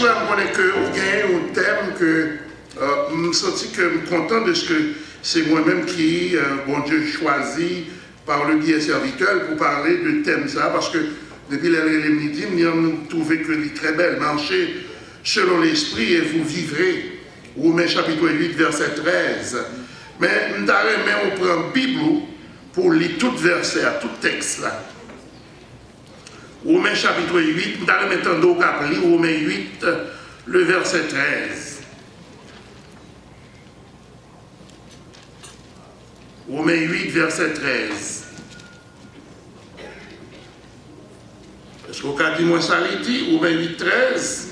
soir, je connais que vous gagnez un thème que je me sens que je suis content de ce que c'est moi-même qui, bon Dieu, choisi par le biais serviteur pour parler de thème ça, parce que depuis les midi, nous trouvons que c'est très belle. Marchez selon l'esprit et vous vivrez. Romains chapitre 8, verset 13. Mais on prend la Bible pour lire tout verset, tout texte là. Romains chapitre 8, nous allons mettre en dos cap lire Romains 8, le verset 13. Romains 8, verset 13. Est-ce qu'on a dit moi ça l'a dit? Romains 8, 13.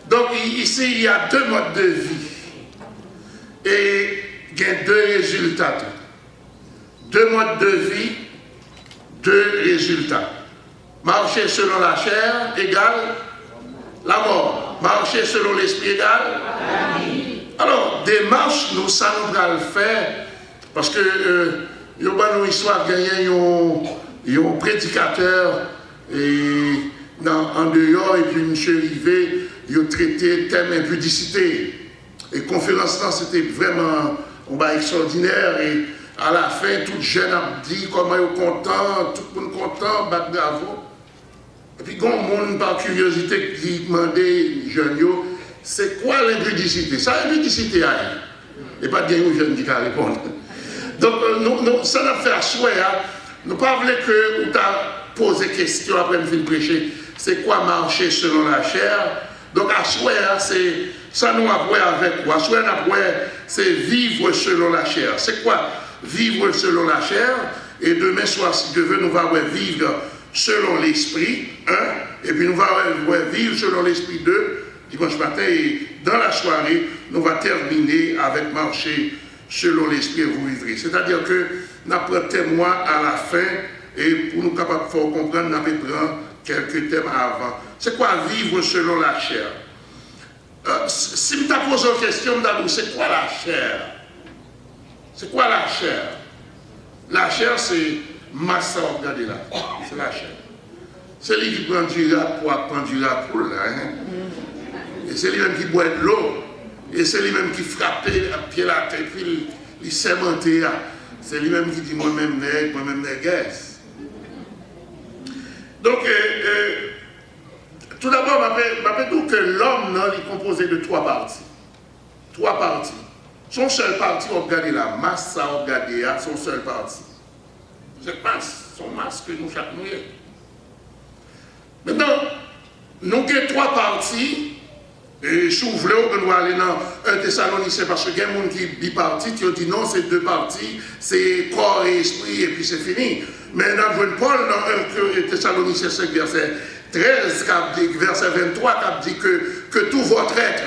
Donc ici, il y a deux modes de vie. Et il y a deux résultats. Deux modes de vie, deux résultats. Marcher selon la chair égale la mort. Marcher selon l'esprit égale la vie. Alors, démarche, nous savons le faire parce que il y a une histoire gagné un prédicateur et en dehors et puis monsieur Rivet, il a traité thème impudicité. Et conférence là, c'était vraiment extraordinaire et à la fin, tout jeune a dit comment il est content, tout le monde content, bravo. Et puis, quand le monde, par curiosité, qui demandait jeunes, c'est quoi l'impudicité? Ça, l'impudicité, et pas de jeunes qui répondent. Donc, ça n'a fait à souhait. Nous ne pas voulu que vous posé question après me prêcher. C'est quoi marcher selon la chair? Donc, à souhait, c'est ça nous apprend avec quoi? À souhait, c'est vivre selon la chair. C'est quoi vivre selon la chair? Et demain soir, si Dieu veut, nous allons vivre selon l'esprit, 1, et puis nous allons vivre selon l'esprit 2, dimanche matin, et dans la soirée, nous allons terminer avec marcher selon l'esprit et vous vivrez. C'est-à-dire que nous prenons témoin à la fin, et pour nous capables de comprendre, nous prendre quelques thèmes avant. C'est quoi vivre selon la chair? Si je te pose une question, c'est quoi la chair? C'est quoi la chair? La chair, c'est massa, regardez là. C'est la chair. C'est lui qui prend du rat pour prendre du rat pour là. Et c'est lui-même qui boit de l'eau. Et c'est lui-même qui frappe à pied la tête, puis il sémente. C'est lui-même qui dit moi-même nègre, moi-même négresse. Donc, tout d'abord, je vais dire que l'homme est composé de trois parties. Trois parties. Son seul partie, on regarde la masse, ça, on regarde son seul partie. Cette masse, son masse que nous chaque nous. Maintenant, nous avons trois parties. Et si vous voulez, on doit aller dans un Thessaloniciens parce qu'il y a des gens qui sont bipartis, qui ont dit non, c'est deux parties, c'est corps et esprit, et puis c'est fini. Mais dans le Paul, dans 1 Thessaloniciens 5, verset 13, verset 23, qui dit que tout votre être,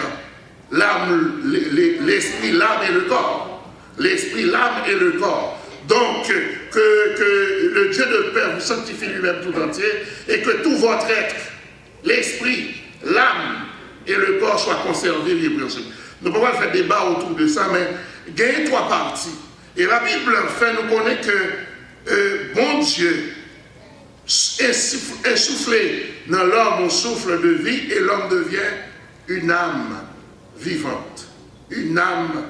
l'âme, l'esprit, l'âme et le corps. L'esprit, l'âme et le corps. Donc, que le Dieu de Père vous sanctifie lui-même tout entier et que tout votre être, l'esprit, l'âme et le corps soient conservés libres. Nous pouvons faire débat autour de ça, mais il y a trois parties. Et la Bible fait nous connaître que bon Dieu insoufflé dans l'homme un souffle de vie et l'homme devient une âme vivante. Une âme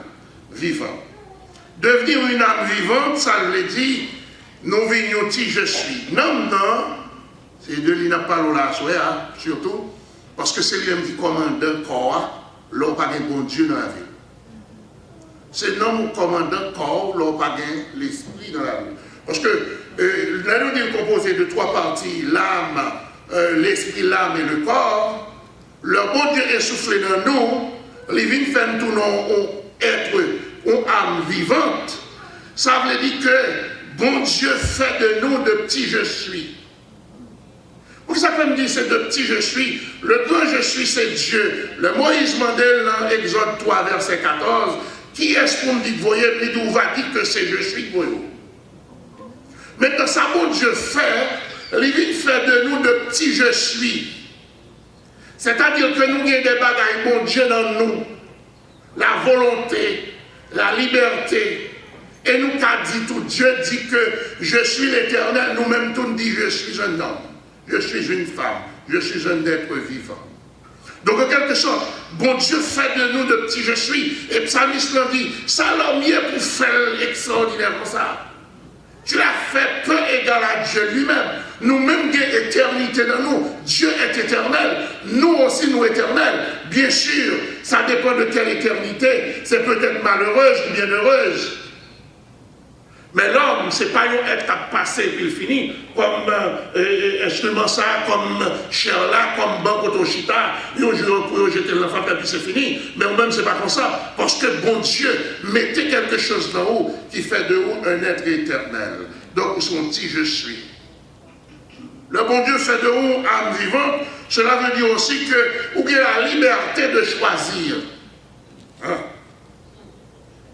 vivante. Devenir une âme vivante, ça veut dire, nous venions qui je suis. Non, c'est de l'inaparole là, surtout, parce que c'est lui-même qui commande un corps, là, pas de bon Dieu dans la vie. C'est non qui commande un corps, là, pas de l'esprit dans la vie. Parce que nous est composé de trois parties, l'âme, l'esprit, l'âme et le corps. Le bon Dieu est soufflé dans nous, les vignes font tout être une âme vivante. Ça veut dire que bon Dieu fait de nous de petits je suis. Pour ça qu'on me dit c'est de petits je suis. Le grand je suis c'est Dieu. Le Moïse Mandel dans Exode 3 verset 14. Qui est-ce qu'on me dit vous voyez, puis d'où va dire que c'est je suis pour vous. Maintenant ça bon Dieu fait, il fait de nous de petits je suis. C'est-à-dire que nous avons des bagailles bon Dieu dans nous. La volonté, la liberté, Et nous qu'a dit tout, Dieu dit que je suis l'Éternel, nous-mêmes tous nous dit je suis un homme, je suis une femme, je suis un être vivant. Donc en quelque sorte, bon Dieu fait de nous de petits je suis. Et Psalmiste l'a dit, ça l'a mis pour faire l'extraordinaire comme ça. Tu l'as fait peu égal à Dieu lui-même. Nous-mêmes, il y a éternité dans nous. Dieu est éternel. Nous aussi, nous éternels. Bien sûr, ça dépend de quelle éternité. C'est peut-être malheureuse ou bien heureuse. Mais l'homme, ce n'est pas un être à passer et puis il finit. Comme instrument ça, comme chair là, comme banque autochita. Un jour pour jeter l'enfant et puis c'est fini. Mais au même, ce n'est pas comme ça. Parce que bon Dieu mettez quelque chose dans vous qui fait de vous un être éternel. Donc, son petit je suis. Le bon Dieu fait de vous âme vivante. Cela veut dire aussi que vous avez la liberté de choisir. Hein?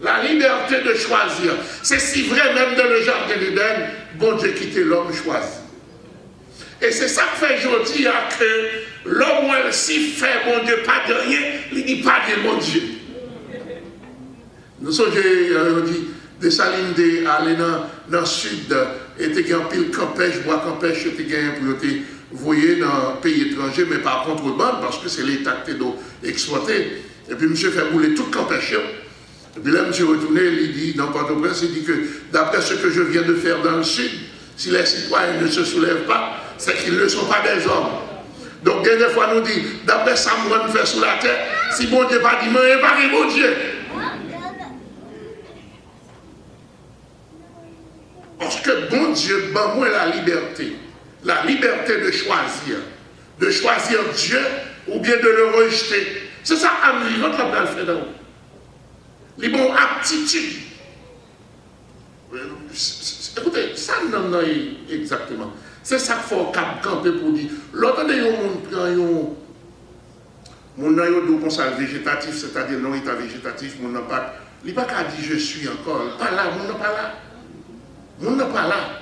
La liberté de choisir. C'est si vrai même dans le jardin d'Éden, bon Dieu quittait l'homme choisi. Et c'est ça que fait aujourd'hui que l'homme si fait bon Dieu pas de rien, il dit pas de mon Dieu. Nous sommes dit des salines d'aller dans le sud, et tu as un pile campèche, bois campèche, tu as pour te voyer dans un pays étranger, mais par contre contrebande, parce que c'est l'État qui est exploité. Et puis monsieur fait rouler tout campèche. Et puis là, M. retourné, il dit, dans Port-au-Prince, il dit que d'après ce que je viens de faire dans le Sud, si les citoyens ne se soulèvent pas, c'est qu'ils ne sont pas des hommes. Donc, des fois, nous dit, d'après ça, moi, nous fait sous la terre, si bon Dieu pas dit, mais pas bon Dieu. Parce que bon Dieu, ben moi, la liberté de choisir Dieu ou bien de le rejeter. C'est ça, âme vivante, la fait dans vous. Les bonnes aptitudes. Écoutez, ça non exactement. C'est ça qu'il faut camper pour dire. L'autre day, mon conseil végétatif, c'est-à-dire non état végétatif, mon n'a pas. Il n'a pas dit je suis encore. Pas là, mon n'a pas là. Mon n'a pas là.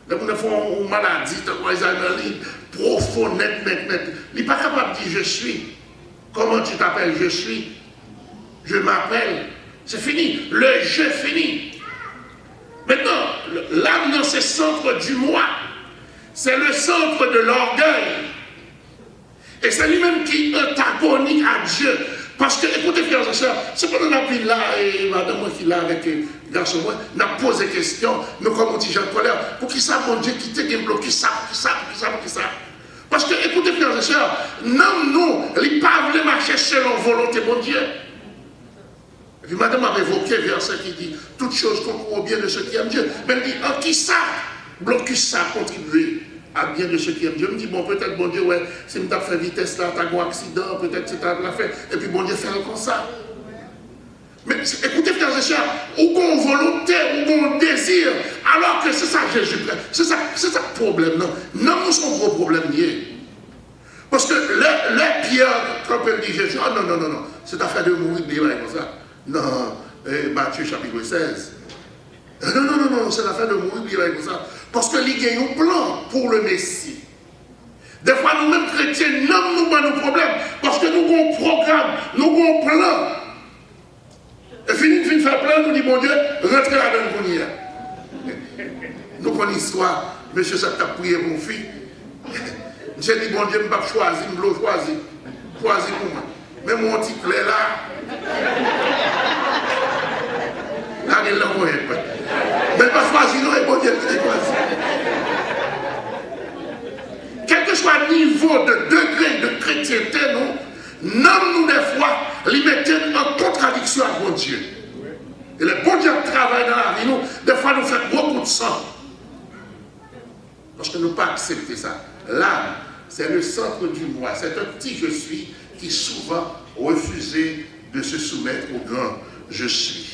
Là, on a fait une maladie, profond, net. Il n'est pas capable de dire je suis. Comment tu t'appelles je suis? Je m'appelle. C'est fini. Le jeu fini. Maintenant, l'âme, c'est le centre du moi. C'est le centre de l'orgueil. Et c'est lui-même qui est antagonique à Dieu. Parce que, écoutez, frères et sœurs, c'est pas qu'on a pris là, et madame moi qui est là avec garçon moi, on a posé des questions, nous comme on dit Jean colère, pour qui ça, mon Dieu, qui te bloqué, qui ça. Parce que, écoutez, frères et sœurs, nous, les pas voulu marcher selon volonté, mon Dieu. Et puis madame a évoqué verset qui dit toutes choses concourent au bien de ceux qui aiment Dieu. Mais elle dit en qui ça blocus ça contribuer à bien de ceux qui aiment Dieu. Je me dis bon peut-être bon Dieu ouais si tu as fait vitesse là, tu as eu un accident, peut-être c'est tu l'as fait et puis bon Dieu fait comme ça. Mais écoutez frères et sœurs, ou qu'on volonté, ou qu'on désir, alors que c'est ça Jésus, c'est ça le problème non. Non, nous sommes gros problème lié. Parce que les pierres, quand elle dit Jésus, oh non, c'est affaire de mourir comme ça. Non, Matthieu chapitre 16. Non, c'est l'affaire de mourir comme ça. Parce que il y a un plan pour le Messie. Des fois, nous-mêmes chrétiens, nous avons nos problèmes. Parce que nous avons un programme, nous avons un plan. Et fini de faire plan, nous disons, bon Dieu, rentrez là-dedans pour nous. Nous avons une histoire. Monsieur, ça t'a prié pour mon fils. J'ai dit, bon Dieu, je ne vais pas choisir, je vais choisir. Choisir pour moi. Mais mon petit clé là, là, il l'a envoyé. Mais pas choisir, non, et bon Dieu, il choisi. Quel que soit le niveau de degré de chrétienté, nous des fois, les mettons en contradiction avec bon Dieu. Et le bon Dieu travaille dans la vie, des fois, nous faisons beaucoup de sang. Parce que nous ne pas accepter ça. L'âme, c'est le centre du moi. C'est un petit je suis qui souvent refusait de se soumettre au grand je suis.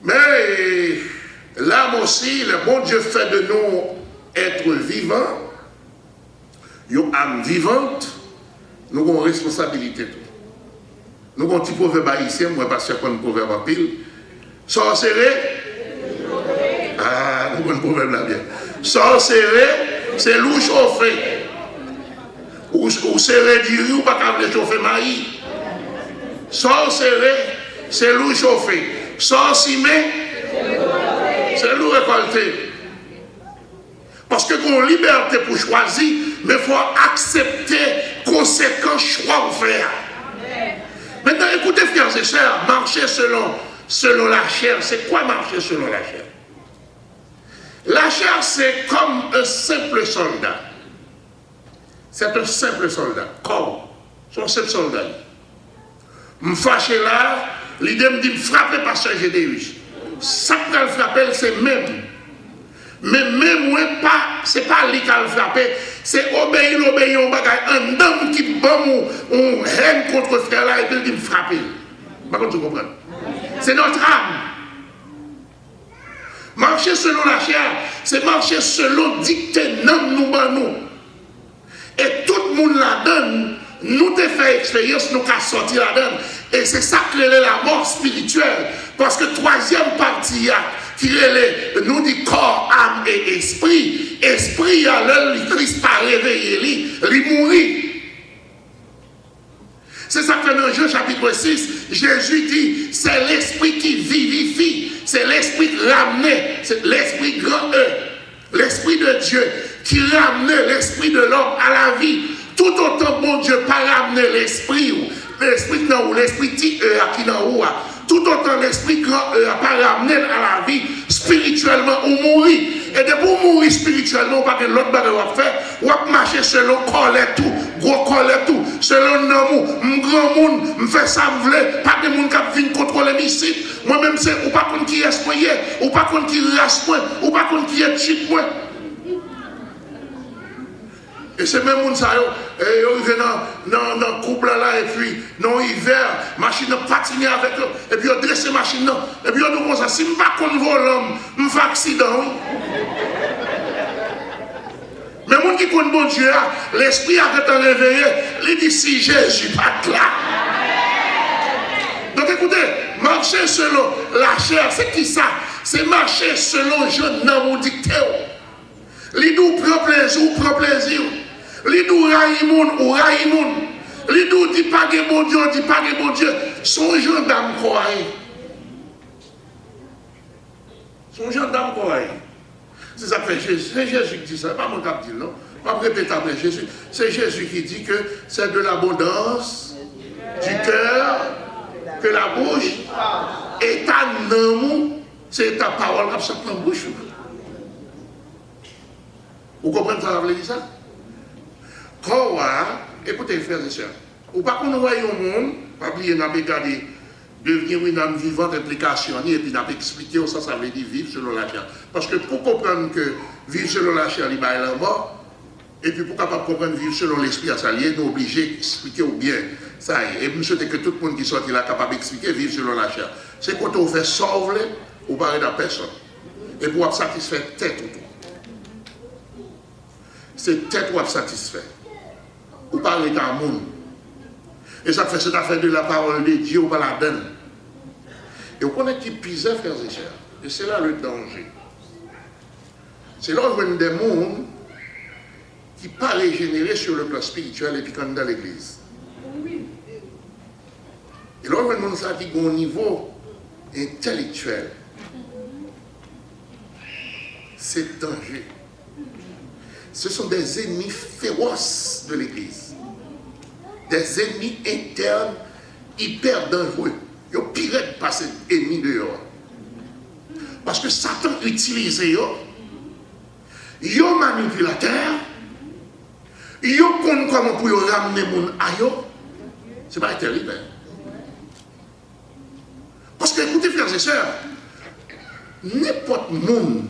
Mais l'âme aussi, le bon Dieu fait de nous être vivants, une âme vivante, nous avons une responsabilité. Nous avons un petit proverbe haïtien, moi parce qu'il y a un proverbe en pile. Sorcerer, ah, nous avons un proverbe là bien. Sorcerer, c'est loup chauffé. Ou serrer du riz, ou pas qu'à chauffer maïs. Sorcerer, c'est loup chauffé. sans s'aimer, c'est nous récolter. Parce que nous avons liberté pour choisir, mais il faut accepter conséquences choix ou faire. Maintenant, écoutez, frères et sœurs, marcher selon la chair. C'est quoi marcher selon la chair? La chair, c'est comme un simple soldat. C'est un simple soldat. Comme son simple soldat. Je me fâche là, l'idée me dit me frapper parce que j'ai des riches. Ça que le frapper, c'est même. Mais même moi, ce n'est pas lui qui a le frappé, c'est obéir au bagage. Un homme qui bombe ou haine contre frère là et puis il me frappe. Par contre, tu comprends? C'est notre âme. Marcher selon la chair, c'est marcher selon dictée non nous. Et tout le monde la donne, nous te fait expérience, nous avons sorti la donne. Et c'est ça qui est la mort spirituelle. Parce que troisième partie, qui est nous dit corps, âme et esprit. Esprit, alors, le Christ pas réveillé, il mourit. C'est ça que dans Jean chapitre 6, Jésus dit, c'est l'esprit qui vivifie, c'est l'esprit ramené, c'est l'esprit grand E, l'esprit de Dieu qui ramène l'esprit de l'homme à la vie. Tout autant bon Dieu pas ramener l'esprit ou l'esprit qui dans haut. Tout autant l'esprit grand n'a pas ramené à la vie spirituellement ou mourir. Et de pour mourir spirituellement, pas que l'autre bagage va faire, ou va marcher selon corps et tout, gros corps et tout, selon nom, grand monde, me fait ça me voulait, pas de monde qui vient contrôler mes sites. Moi-même, c'est ou pas qu'on qui est moyen, ou pas qu'on qui reste moins, ou pas qu'on qui est chic moins. Et c'est même monde ça, ils viennent dans le couple là, et puis, dans l'hiver, machine patiner avec eux, et puis ils dressent la machine, et puis ils disent ça, si je ne suis pas contre l'homme, je me fais accident, oui. Mais les gens qui connaissent bon Dieu, l'esprit a été réveillé, il dit si Jésus pas là. Donc écoutez, marcher selon la chair, c'est qui ça? C'est marcher selon jeune homme ou dicté. Il dit ou prend plaisir ou prend plaisir. L'idou Raïmoun ou Raïmoun. L'idou dit pas que bon Dieu, dit pas que bon Dieu. Son gendarme quoi. Son gendarme quoi. C'est ça que fait Jésus. C'est Jésus qui dit ça. Pas mon cap dit non. Pas répéter après Jésus. C'est Jésus qui dit que c'est de l'abondance du cœur que la bouche est un amour. C'est ta parole qui sort dans la bouche. Vous comprenez ça, vous dire ça? Écoutez, frères et sœurs, ou pas qu'on voit au monde, pas oublier, n'a pas regardé devenir une âme vivante, implication, et puis n'a pas expliqué ça, ça veut dire vivre selon la chair. Parce que pour comprendre que vivre selon la chair, il va aller en mort, et puis pour capable comprendre vivre selon l'esprit à s'allier, nous obligés d'expliquer ou bien ça. Et je souhaite que tout le monde qui sort là capable d'expliquer vivre selon la chair. C'est quand on fait sauver ou parler de personne. Et pour satisfaire tête ou tout. C'est tête ou satisfaire. Ou parler d'un monde. Et ça fait cette affaire de la parole de Dieu ou pas la donne. Et on connaît qui pisait, frères et sœurs. Et c'est là le danger. C'est là où on a des mondes qui ne sont pas régénérés sur le plan spirituel et puis quand on est dans l'église. Et là où on a des mondes qui ont un niveau intellectuel. C'est dangereux. Ce sont des ennemis féroces de l'Église. Des ennemis internes hyper dangereux. Ils ont pire de passer ennemis dehors. Parce que Satan utilise eux. Ils ont manipulateur. Ils ont compris comment pour ramener les gens à eux. Ce n'est pas terrible. Parce que, écoutez, frères et sœurs, n'importe monde,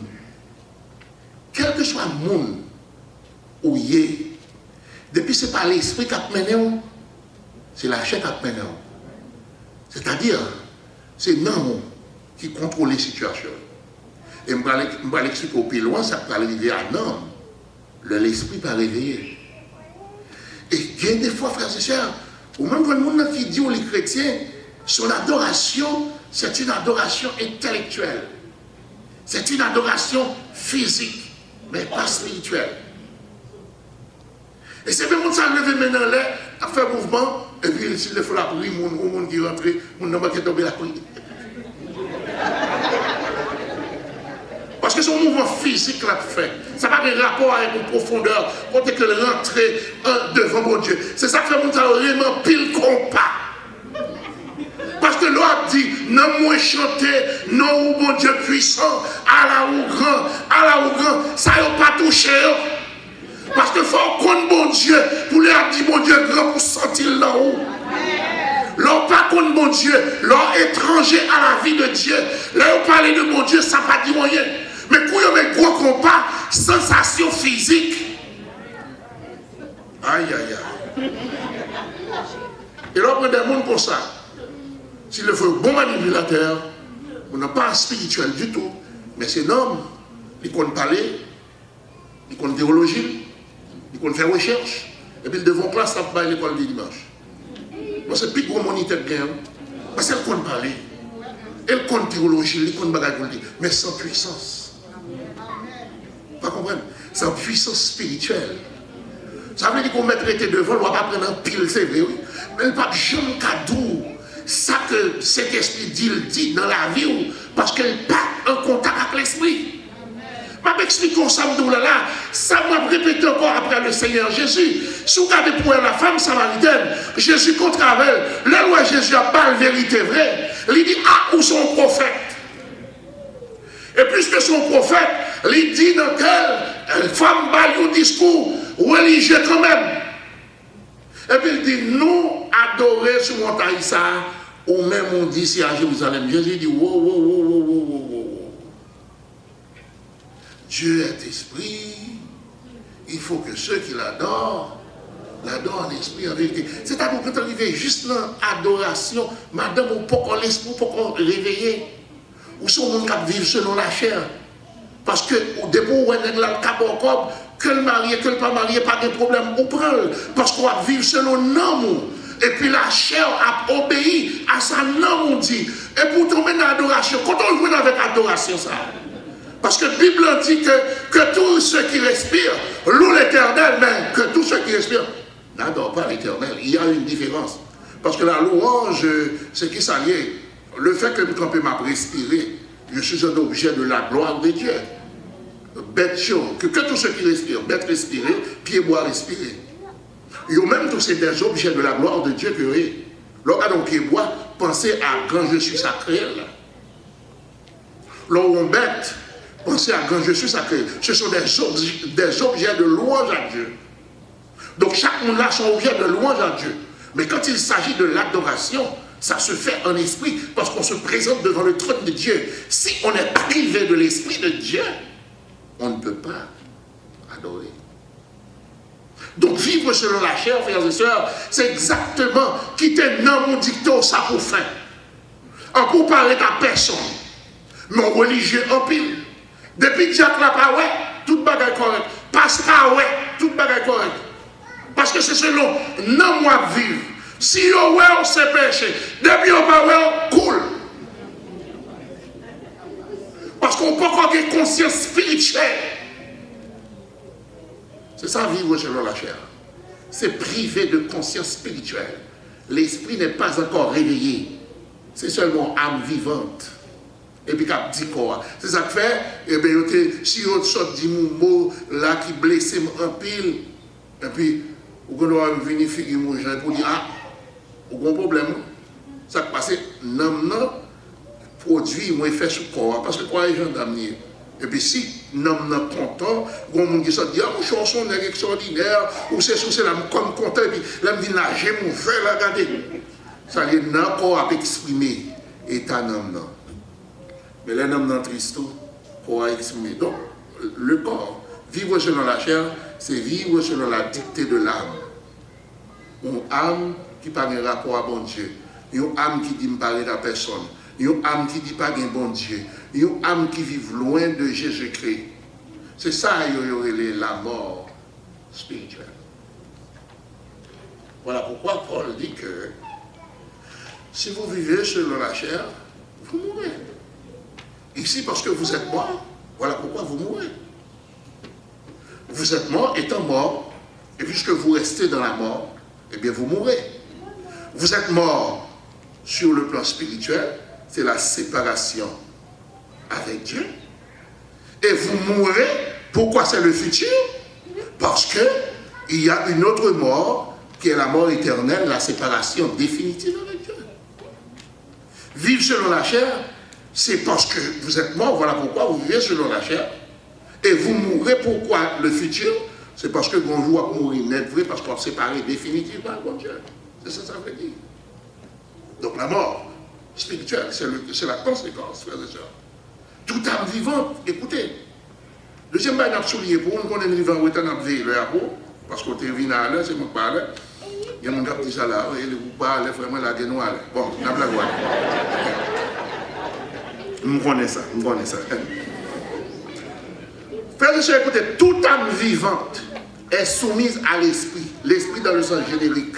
quel que soit le monde, où il est, depuis ce n'est pas l'esprit qui a mené, c'est la chair qui a mené. C'est-à-dire, c'est non qui contrôle les situations. Et je vais l'expliquer au plus loin, ça peut arriver à non. L'esprit pas réveillé. Et il y a des fois, frères et sœurs, ou même quand le monde qui dit aux chrétiens, son adoration, c'est une adoration intellectuelle. C'est une adoration physique, mais pas spirituelle. Et c'est même ça lever maintenant là, à faire mouvement, et puis s'il faut la prière, le monde qui rentre, le monde qui tombe la prière. que son mouvement physique l'a fait. Ça n'a pas de rapport avec une profondeur. Quand tu es rentré devant mon Dieu. C'est ça que fait mon temps vraiment pile compas. Parce que l'autre dit, non, moi chanter, non, mon Dieu puissant, à la ou grand, ça n'a pas touché. Parce que faut qu'on bon Dieu, pour lui dire bon Dieu grand pour sentir là haut. L'on pas contre bon Dieu, l'on étranger à la vie de Dieu. Là, on parle de bon Dieu, ça pas dit moyen. Mais quand on met gros compas, sensation physique. Aïe, aïe, aïe. Et là, on prend des mondes comme ça. S'il le faut bon manipulateur, on n'a pas un spirituel du tout. Mais c'est un homme, il compte parler, il compte théologie, il compte faire recherche. Et puis, devant classe, ça va à l'école du dimanche. Moi, c'est plus gros moniteur de gain. Parce qu'elle compte parler. Elle compte théologie, elle compte bagaille, mais sans puissance. Pas comprendre? Sans puissance spirituelle. Ça veut dire qu'on met traité devant, on ne va pas prendre un pile, c'est vrai, oui. Mais il n'y a pas de jeune cadeau. Ça que cet esprit dit dans la vie, parce qu'elle n'a pas un contact avec l'esprit. Je m'explique comme ça, ça m'a répété encore après le Seigneur Jésus. Si vous regardez pour la femme samaritaine, Jésus contre elle, là où Jésus a pas la vérité vraie, il dit, ah, où son prophète? Et puisque son prophète, il dit dans quelle femme balle un discours religieux quand même. Et puis il dit, nous adorer sur montagne ça, ou même on dit ici à Jérusalem. Jésus dit, wow. Dieu est esprit, il faut que ceux qui l'adorent en esprit, en vérité. C'est-à-dire que quand on arrive juste dans l'adoration, madame, on peut qu'on l'esprit, on peut qu'on réveiller. Ou si on peut vivre selon la chair. Parce que au début, on est dans le cap encore, que le marié, que le pas marié, pas de problème, on prend. Parce qu'on va vivre selon l'amour. Et puis la chair a obéi à sa nom, on dit. Et pour tomber dans l'adoration, quand on joue avec l'adoration, ça. Parce que la Bible dit que tous ceux qui respirent louent l'Éternel, mais que tous ceux qui respirent n'adorent pas l'Éternel. Il y a une différence. Parce que la louange, c'est qui ça lié. Le fait que quand je peux respirer, je suis un objet de la gloire de Dieu. Bête chose, que tous ceux qui respirent, bête respirer, pied bois respirer. Ils ont même tous des objets de la gloire de Dieu que vous voyez. Lorsqu'on pied bois, pensez à quand je suis sacré. Lorsqu'on bête, pensez à quand je suis sacré. Ce sont des objets de louange à Dieu. Donc chaque monde a son objet de louange à Dieu. Mais quand il s'agit de l'adoration, ça se fait en esprit parce qu'on se présente devant le trône de Dieu. Si on est privé de l'esprit de Dieu, on ne peut pas adorer. Donc vivre selon la chair, frères et sœurs, c'est exactement quitter non mon dicton, ça pour fin. En pour parler à personne. Mon religieux en pile. Depuis Jacques là pas ouais, toute bagaille correcte. Passe pas ouais, toute bagaille correcte. Parce que c'est selon non moi vivre. Si yo ouais, c'est péché. Depuis yo pas ouais, cool. Parce qu'on peut avoir une conscience spirituelle. C'est ça vivre selon la chair. C'est privé de conscience spirituelle. L'esprit n'est pas encore réveillé. C'est seulement âme vivante. Et puis, cap dit quoi. C'est ça que fait, et bien, si on sort du mot là qui blesse en pile, et puis, on doit venir faire mon gens pour dire, ah, aucun problème. Ça qui passe, non, produit, moi, fait sur quoi. Parce que quoi, les gens d'amener. Et puis si nous sommes contents, il y a des gens qui se disent, ah, mon chanson est extraordinaire, ou c'est sur cela, comme content, et puis là, je dis, là, j'ai mon frère, là, regardez. Ça veut dire, corps a exprimé, état non. Mais là, non tristo, corps a exprimé. Donc, le corps, vivre selon la chair, c'est vivre selon la dictée de l'âme. Une âme qui n'a pas un rapport à bon Dieu. Une âme qui dit, ne parle à personne. Une âme qui ne dit pas un bon Dieu. Une âme qui vit loin de Jésus-Christ. C'est ça, la mort spirituelle. Voilà pourquoi Paul dit que si vous vivez selon la chair, vous mourrez. Ici, parce que vous êtes mort, voilà pourquoi vous mourrez. Vous êtes mort étant mort, et puisque vous restez dans la mort, eh bien vous mourrez. Vous êtes mort sur le plan spirituel, c'est la séparation avec Dieu. et vous mourrez. Pourquoi c'est le futur? Parce qu'il y a une autre mort qui est la mort éternelle, la séparation définitive avec Dieu. Vivre selon la chair, c'est parce que vous êtes mort, voilà pourquoi vous vivez selon la chair. Et vous mourrez, pourquoi le futur? C'est parce que bonjour à mourir net vrai, parce qu'on est séparé définitivement avec Dieu. C'est ça que ça veut dire. Donc la mort spirituelle, c'est la conséquence, frères et sœurs. Toute âme vivante, écoutez, deuxième bail n'a souligné pour nous, qu'on est vivant, on est en veille le haut, parce qu'on est venu à l'heure, c'est moi qui parle. Il y a mon gars qui dit ça là, et le groupe parle, vraiment la gueule noire. Bon, on a la voix. Je connais ça, je connais ça. Frères et sœurs, écoutez, toute âme vivante est soumise à l'esprit. L'esprit dans le sens générique.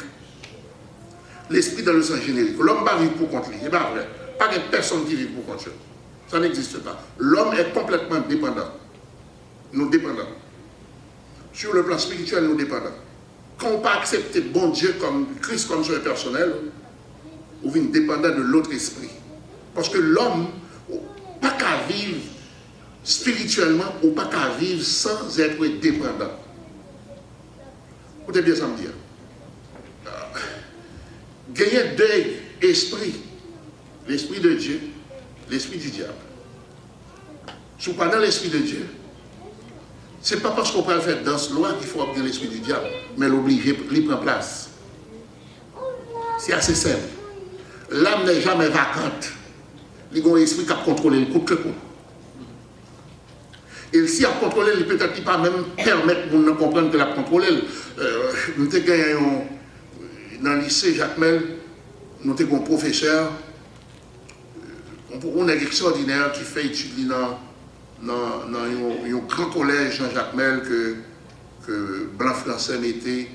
L'esprit dans le sens générique. L'homme ne va vivre pour compte lui. C'est pas vrai. Pas de personne qui vit pour compte lui. Ça n'existe pas. L'homme est complètement dépendant. Nous dépendons. Sur le plan spirituel, nous dépendons. Quand on ne peut pas accepter bon Dieu comme Christ comme son personnel, on vient dépendant de l'autre esprit. Parce que l'homme n'a pas qu'à vivre spirituellement ou pas qu'à vivre sans être dépendant. Écoutez bien ça me dire. Gagner deux esprits. L'esprit de Dieu, l'esprit du diable. Si pendant l'esprit de Dieu, ce n'est pas parce qu'on peut le faire dans ce loi qu'il faut obtenir l'esprit du diable, mais l'obliger, il prend place. C'est assez simple. L'âme n'est jamais vacante. Il y a un esprit qui a contrôlé le coup que coup. Et s'il a contrôlé, peut-être qu'il ne peut pas même permettre de nous comprendre qu'il a contrôlé. Nous avons gagné dans le lycée Jacques Mel, nous avons un professeur, on est extraordinaire qui fait étudier dans un grand collège Jean-Jacques Mel que Blanc Français mettait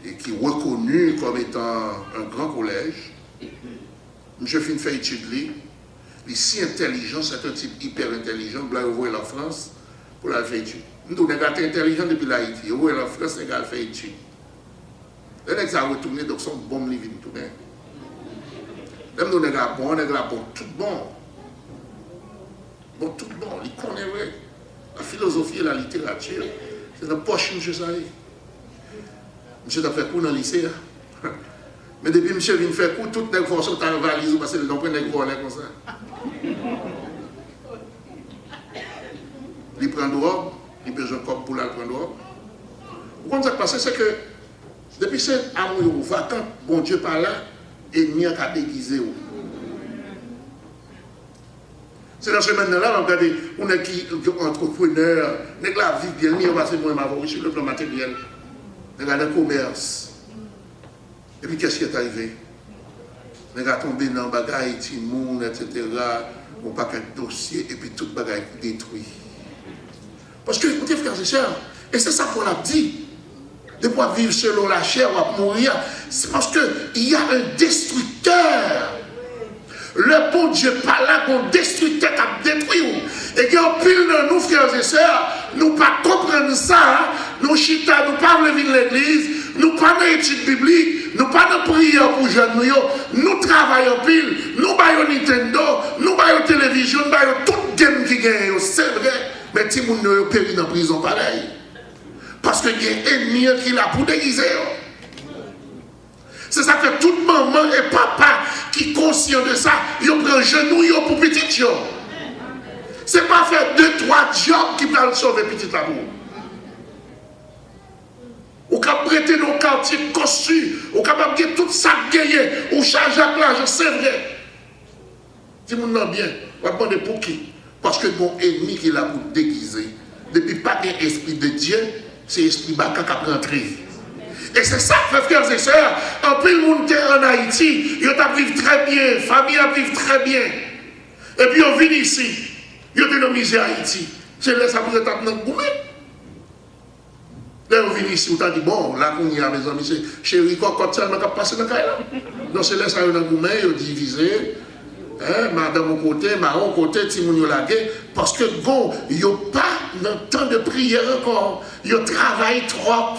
et qui est reconnu comme étant un grand collège. Je finis fait étudier. Il est si intelligent, c'est un type hyper intelligent. Blanc ouvre la France pour la faire étude. Nous sommes intelligents depuis l'Haïti. Ouvre la France, les gars fait étude. Les gens ont retourné, donc son bon livre tourné. Les gens ont bon, les gars bon, tout bon. Bon, tout bon, il connaît vrai. La philosophie et la littérature, c'est dans la poche de M. Salé. M. a fait cours dans le lycée. Mais depuis que M. vient faire cours, toutes les forces sont en valise parce qu'ils ont pris des volets comme ça. Il prend drogue, il a besoin de corps pour la prendre drogue. Vous comprenez ce qui passe, c'est que depuis cet amour vacant, bon Dieu par là, ennemi a déguisé. C'est dans ce moment-là, on regarde, on est qui entrepreneur, on est la vie bien mis, on va se moins avoir sur le plan matériel. On regarde le commerce. Et puis qu'est-ce qui est arrivé? On est tombé dans le bagage, Timoun, etc. On n'a pas qu'un dossier, et puis tout le bagage est détruit. Parce que, écoutez, frères et sœurs, et c'est ça qu'on a dit, de pouvoir vivre selon la chair ou mourir, c'est parce qu'il y a un destructeur. Le bon Dieu par là, qu'on destructeur qui a détruit. Et qu'il y a un pile de nous, frères et sœurs, nous ne pas comprendre ça, nous chita, nous pas venir à l'église, nous pas dans l'étude biblique, nous pas dans prière pour jeunes, nous travaillons pile, nous baillons Nintendo, nous baillons télévision, nous baillons tout game qui gagne, c'est vrai, mais tout le monde périt dans la prison pareil. Parce qu'il y a un ennemi qui l'a pour déguiser. C'est ça que toute maman et papa qui sont conscients de ça, ils prennent genou pour petit. Ce n'est pas faire 2-3 jobs qui peuvent sauver petit amour. Ou capable prêter nos quartiers conçus, ou capable de tout ça gagner, ou charger à l'argent, c'est vrai. Dis-moi bien, on va demander pour qui? Parce que mon ennemi qui l'a pour déguiser, depuis pas l'esprit de Dieu, c'est l'esprit baka qui a rentré. Et c'est ça, frères et sœurs, en plus le monde en Haïti, ils ont vécu très bien, famille a vécu très bien. Et puis on vient ici, ils ont dénomisé Haïti. C'est là ça vous êtes dans le gourmet. Là on vient ici, on a dit, bon, là on y a mes amis, c'est chéri, quand ça m'a passé dans le cas là. Donc c'est là ça dans le gourmet, ils ont divisé. Madame au côté, marron au côté, Timounio lagué, parce que bon, ils n'ont pas le temps de prière encore, ils travaillent trop.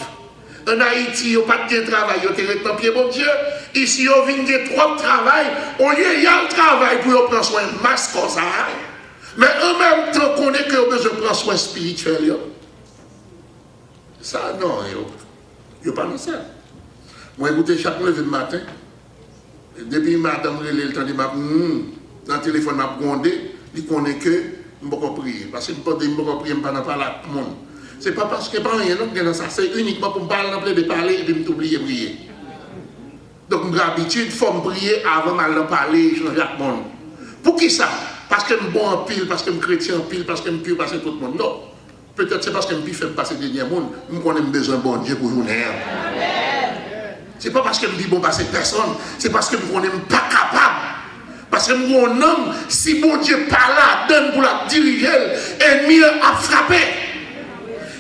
En Haïti, ils n'ont pas de travail, ils ont été dans pied, bon Dieu. Ici, ils ont trop de travail, au lieu il y a le travail pour prendre soin de masque comme ça. Mais en même temps qu'on est que je prends soin spirituel, yo. Ça, non, yo pas dans ça. Moi, écoutez, chaque lever le matin, depuis madame le temps de ma dans le téléphone, m'a grondé, il connaît que je ne peux pas prier. Parce que je ne peux pas prier, je ne peux pas parler à tout le monde. Ce n'est pas parce que pas rien dans ça, c'est uniquement pour me parler, de parler et puis me oublier de prier. Donc, j'ai l'habitude, il faut me prier avant de parler, changer à tout le monde. Pour qui ça? Parce que je suis bon en pile, parce que je suis chrétien en pile, parce que je suis passer tout le monde. Non. Peut-être c'est parce que je suis passer le dernier monde, je connais besoin de bon Dieu pour journée. Ce n'est pas parce que je dis bon passer personne, c'est parce que je ne suis pas capable. Parce que mon homme, si mon Dieu parle là, donne pour la diriger, ennemi a frappé.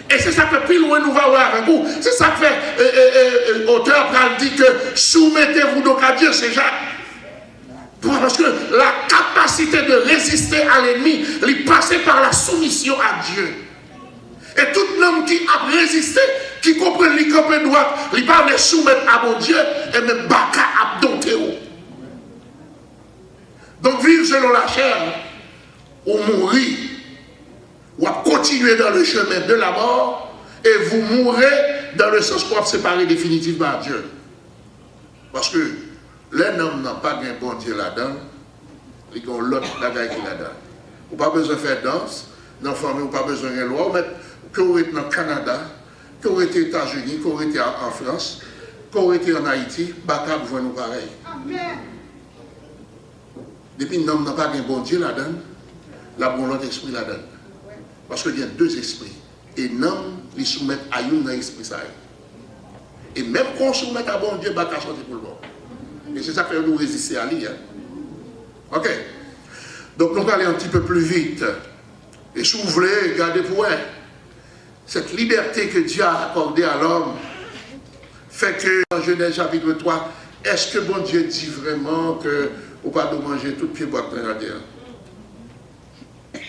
Et c'est ça que plus loin nous va voir avec vous. C'est ça que fait auteur dit que soumettez-vous donc à Dieu, c'est Jacques. Parce que la capacité de résister à l'ennemi, il passe par la soumission à Dieu. Et tout l'homme qui a résisté, qui comprend les campes droite, il parle de soumettre à mon Dieu, et même baka a dompté. Donc vivre selon la chair, ou mourir, ou à continuer dans le chemin de la mort, et vous mourrez dans le sens pour séparer définitivement à Dieu. Parce que l'homme n'a pas un bon Dieu là-dedans, il y a l'autre bagaille qui là-dedans. Vous n'avez pas besoin de faire danse, dans la famille, vous n'avez pas besoin de loi, mais que vous êtes dans le Canada, que vous êtes aux États-Unis, que vous êtes en France, que vous êtes en Haïti, baka vous nous pareil. Amen. Depuis que l'homme n'a pas un bon Dieu là-dedans, la bon l'autre esprit là-dedans. Parce qu'il y a deux esprits. Et l'homme, il soumet à un dans l'esprit ça. Et même quand on soumet à bon Dieu, il va sortir pour le bon. Et c'est ça que nous résister à lui. Hein? Ok. Donc nous allons aller un petit peu plus vite. Et si vous voulez, regardez pour elle. Cette liberté que Dieu a accordée à l'homme fait que dans Genèse chapitre 3, est-ce que bon Dieu dit vraiment que ou pas de manger tout pied bois dans la terre?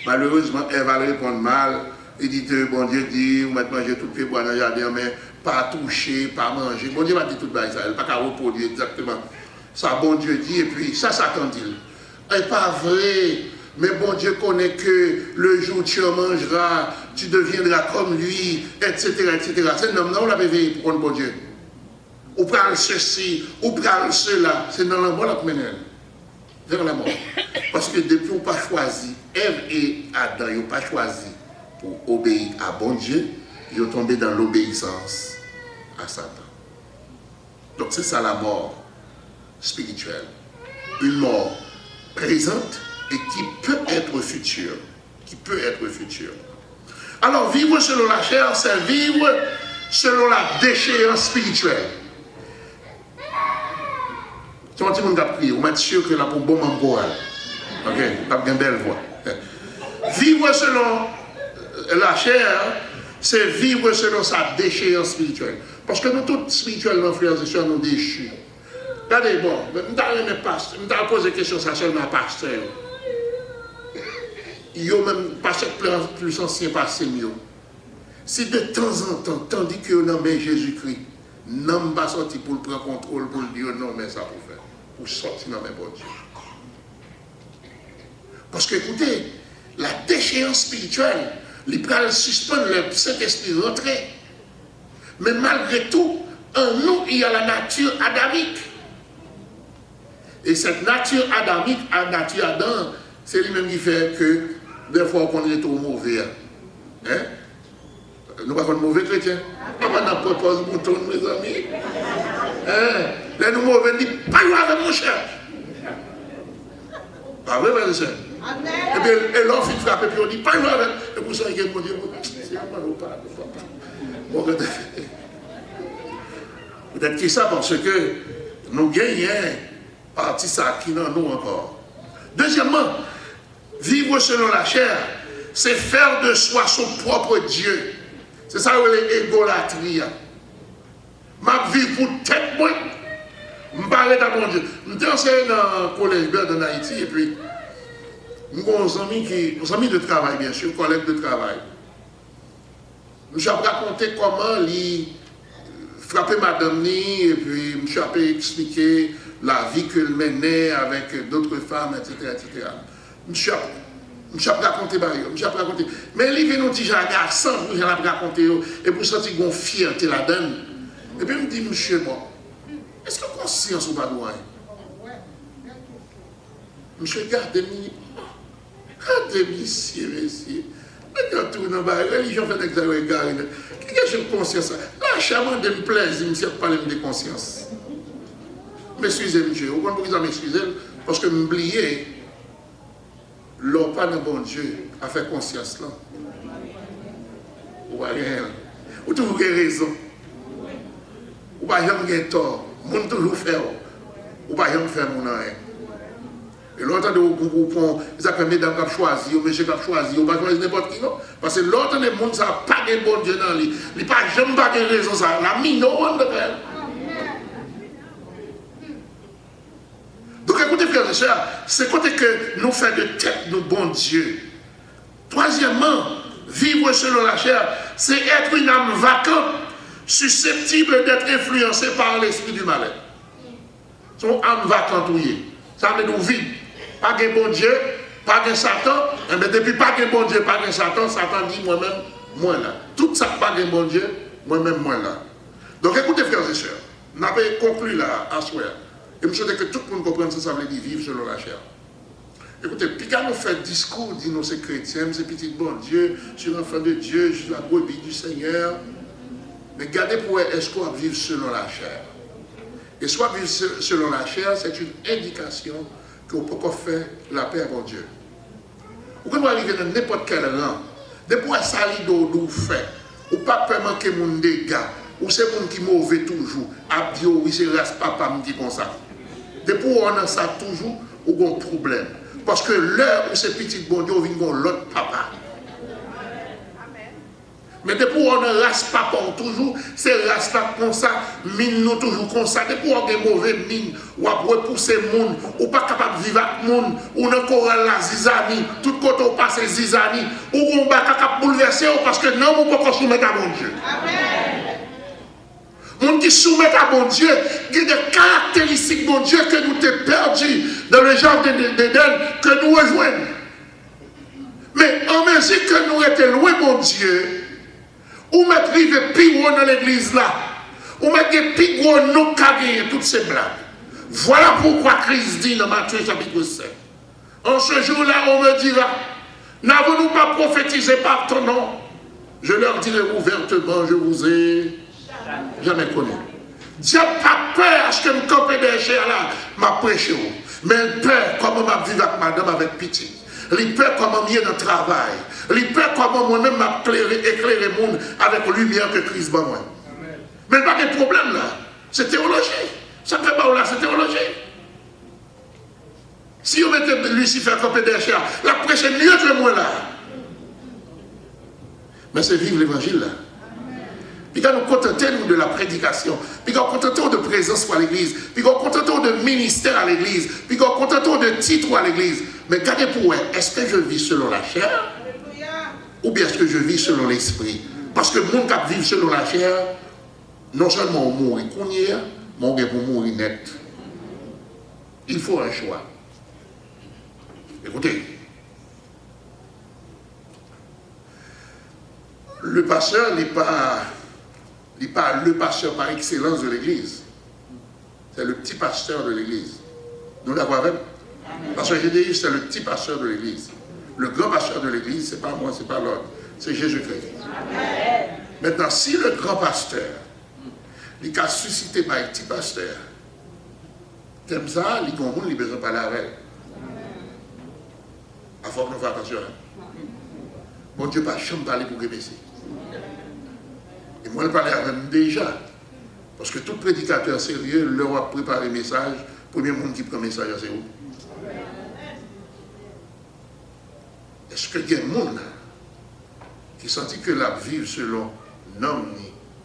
Malheureusement, elle va répondre mal. Il dit que bon Dieu dit, vous mettez manger tout pied bois dans le jardin, mais pas toucher, pas manger. Bon Dieu va dire tout ça, elle n'a pas qu'à reproduire exactement. Ça, bon Dieu dit, et puis ça s'attend-il. Ce n'est pas vrai. Mais bon Dieu connaît que le jour où tu en mangeras, tu deviendras comme lui, etc. etc. C'est un homme, non, on l'avait veillé pour bon Dieu. Ou prendre ceci, ou prendre cela. C'est dans la mort la mène vers la mort. Parce que depuis qu'on n'a pas choisi, Ève et Adam, ils n'ont pas choisi pour obéir à bon Dieu, ils ont tombé dans l'obéissance à Satan. Donc c'est ça la mort spirituelle. Une mort présente et qui peut être future. Qui peut être future. Alors vivre selon la chair, c'est vivre selon la déchéance spirituelle. Si on dit qu'on a prié, on est sûr que là pour bon mango. Ok, pas une belle voix. Vivre selon la chair, c'est vivre selon sa déchéance spirituelle. Parce que nous tous spirituellement, frères et sœurs, nous déchus. Regardez, bon, je me pose des questions ça seulement à pasteur. Il y a même pasteur plus ancien pasteur mieux. Si de temps en temps, tandis que nous avons Jésus-Christ, nous n'avons pas sorti pour le prendre contrôle, pour le dire non, mais ça pour faire. Pour sortir dans mes bon Dieu. Parce que, écoutez, la déchéance spirituelle, il peut suspendre le Saint-Esprit rentrer. Mais malgré tout, en nous, il y a la nature adamique. Et cette nature adamique, la nature Adam, c'est lui-même qui fait que des fois on est trop mauvais. Hein? Nous ne sommes pas mauvais chrétiens. On a propose mouton, mes amis. Hein? Là, nous mauvais, on dit, pas avec mon cher. Pas vrai, frère et sœur? Et bien, l'enfant frappe, et puis on dit, pas avec. Et pour ça, il y a mon Dieu, c'est un peu pas. Peut-être que ça, parce que nous gagnons partie ça qui n'en nous encore. Deuxièmement, vivre selon la chair, c'est faire de soi son propre Dieu. C'est ça l'égolâtrie. Ma vie pour tête moi, je parle de mon Dieu. Je enseigne dans le collège en Haïti et puis nous avons des amis de travail, bien sûr, collègues de travail. Nous avons raconté comment il frappait madame Ni et puis je avais expliqué la vie qu'elle menait avec d'autres femmes, etc. etc. Je vais raconter, je vais raconter. Mais il vient nous dire, garçon, je vais raconter, et pour sentir qu'on fierté là-dedans. Et puis il me dit, monsieur, bon, est-ce que conscience ou pas de monsieur, regardez-moi, regardez-moi ici, monsieur. Quand tout dans la religion fait des regards, qu'est-ce que j'ai conscience? Là, charmant de me plaisir, je ne sais pas de conscience. M'excusez, monsieur, vous comprenez pourquoi m'excusez? Parce que m'oubliez, l'on pas de bon Dieu a fait conscience là. Ou pas rien. Ou toujours raison. Ou pas jamais tort. Moun toujours faire. Ou pas jamais faire mon rien. Et l'autre de vous ils appellent mesdames qui ont choisi, ou monsieur qui ont choisi, ou pas choisir n'importe qui, non? Parce que l'autre de monde, ça n'a pas de bon Dieu dans lui. Il n'a pas jamais pas de raison, ça. La mine, non, de faire. Donc écoutez, frères et sœurs, c'est côté que nous faisons de tête nos bon Dieu. Troisièmement, vivre selon la chair, c'est être une âme vacante, susceptible d'être influencée par l'esprit du malin. Son âme vacante, oui. Ça veut dire vide. Pas de bon Dieu, pas de Satan. Mais depuis pas de bon Dieu, pas de Satan, Satan dit moi-même, moi là. Tout ça, pas de bon Dieu, moi-même, moi là. Donc écoutez, frères et sœurs, on avait conclu là, à soir. Et je souhaite que tout le monde comprenne ça veut dire vivre selon la chair. Écoutez, puis quand on fait discours, dit nous c'est chrétien, c'est petit bon Dieu, je suis l'enfant de Dieu, je suis la brebis du Seigneur. Mais gardez pour est-ce qu'on va vivre selon la chair. Et soit vivre selon la chair, c'est une indication qu'on peut faire la paix avec Dieu. Vous pouvez arriver dans n'importe quel rang, depuis ça nous fait, ou pas peut manquer mon dégât, ou c'est mon qui mauvais toujours, à dire oui, c'est race papa me dit comme ça. Depuis on a ça toujours, ou un problème. Parce que l'heure où c'est petit bon Dieu, on vient l'autre papa. Mais depuis on a race papa toujours, c'est race comme ça, mine nous toujours comme ça. Depuis on a des mauvais mines, ou à repousser le monde, ou pas capable de vivre avec le monde, ou encore la zizanie, tout côté on passe zizanie, ou on va capable de bouleverser parce que non, on ne peut pas soumettre à bon Dieu. Amen. Monde qui soumet à bon Dieu, il y a des caractéristiques bon Dieu que nous t'ai perdu dans le jardin d'Éden, que nous rejoignons. Mais en mesure que nous étions loin bon Dieu, ou mettre rive plus gros dans l'église là, ou mettre plus gros nous gagner toutes ces blagues. Voilà pourquoi Christ dit dans Matthieu chapitre 7. En ce jour-là, on me dira, n'avons-nous pas prophétisé par ton nom? Je leur dirai ouvertement, je vous ai jamais connu. Dieu n'a pas peur à ce que me camper des chers là, m'a prêché. Mais il peur comment m'a vivre avec madame avec pitié. Il peur comment mieux dans le travail. Il peur comment moi-même m'a éclairé le monde avec la lumière que Christ m'a moi. Mais il n'y a pas de problème là. C'est théologie. Ça ne fait pas là, c'est théologie. Si on mettait Lucifer camper des chers, la prêche est mieux que moi là. Mais c'est vivre l'évangile là. Puis quand nous contentons de la prédication, puis quand nous contentons de présence pour l'église, puis quand nous contentons de ministère à l'église, puis quand nous contentons de titre à l'église, mais gardez pour moi, est-ce que je vis selon la chair? Ou bien est-ce que je vis selon l'esprit? Parce que mon cap vivre selon la chair, non seulement on mourit qu'on y est, mais on est pour mourir net. Il faut un choix. Écoutez. Le pasteur n'est pas le pasteur par excellence de l'église. C'est le petit pasteur de l'église. Nous l'avons avec. Parce que j'ai dit, c'est le petit pasteur de l'église. Le grand pasteur de l'église, ce n'est pas moi, ce n'est pas l'autre. C'est Jésus-Christ. Maintenant, si le grand pasteur, il a suscité par le petit pasteur, comme ça, il a besoin de parler avec elle. Il faut que nous fassions attention. Bon Dieu, pas chambre parler pour baisser. Et moi, je parlais avec déjà. Parce que tout prédicateur sérieux leur a préparé le message. Le premier monde qui prend le message, c'est où? Est-ce que il y a un monde qui sentit que la vie selon l'homme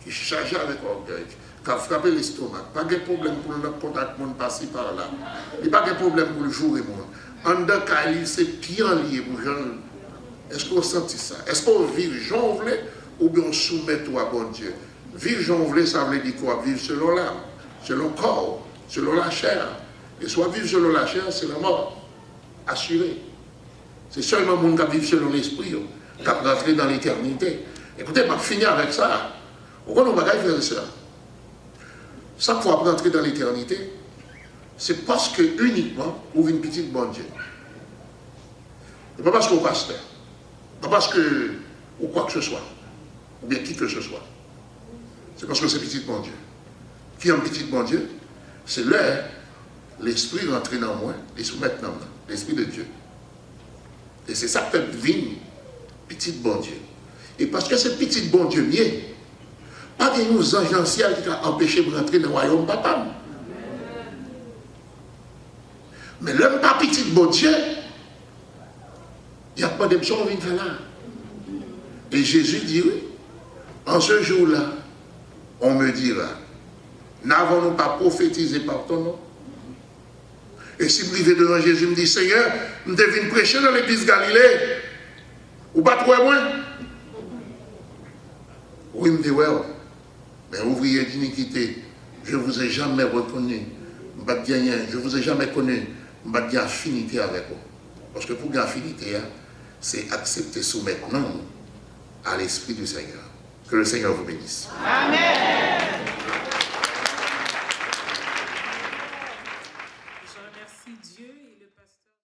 qui charge avec orgueil, qui a frappé l'estomac, pas de problème pour le contact monde passer par là, il n'y a pas de problème pour le jour et monde. En deux cas, c'est pire lié pour les gens. Est-ce qu'on sentit ça? Est-ce qu'on vit jonglé ou bien on soumet tout à bon Dieu? Vivre jonglé, ça veut dire quoi? Vivre selon l'âme, selon le corps, selon la chair. Et soit vivre selon la chair, c'est la mort. Assuré. C'est seulement le monde qui vit selon l'esprit, qui a rentré dans l'éternité. Écoutez, je vais finir avec ça. Pourquoi nous ne pouvons pas faire ça? Ça pour rentrer dans l'éternité, c'est parce que uniquement, vous avez une petite bonne Dieu. Ce n'est pas parce que vous pasteur, pas parce que ou quoi que ce soit, ou bien qui que ce soit. C'est parce que c'est petit bon Dieu. Qui est un petit bon Dieu? C'est là, l'esprit rentré dans moi, et soumettre dans moi, l'esprit de Dieu. Et c'est ça que fait venir, petit bon Dieu. Et parce que c'est petit bon Dieu mieux, pas de nous anges dans le ciel qui ont empêché de rentrer dans le royaume papa. Mais l'homme pas petit bon Dieu, il n'y a pas de choses à faire là. Et Jésus dit, oui, en ce jour-là, on me dira, n'avons-nous pas prophétisé par ton nom? Et si vous vivez devant Jésus, me dit, Seigneur, je devine prêcher dans l'église Galilée, ou pas trop moins? Oui, me dit, ouais, mais ouvrier d'iniquité, je ne vous ai jamais reconnu, je ne vous ai jamais connu, je n'ai pas affinité avec vous. Parce que pour l'affinité, c'est accepter soumettre non à l'Esprit du Seigneur. Que le Seigneur vous bénisse. Amen.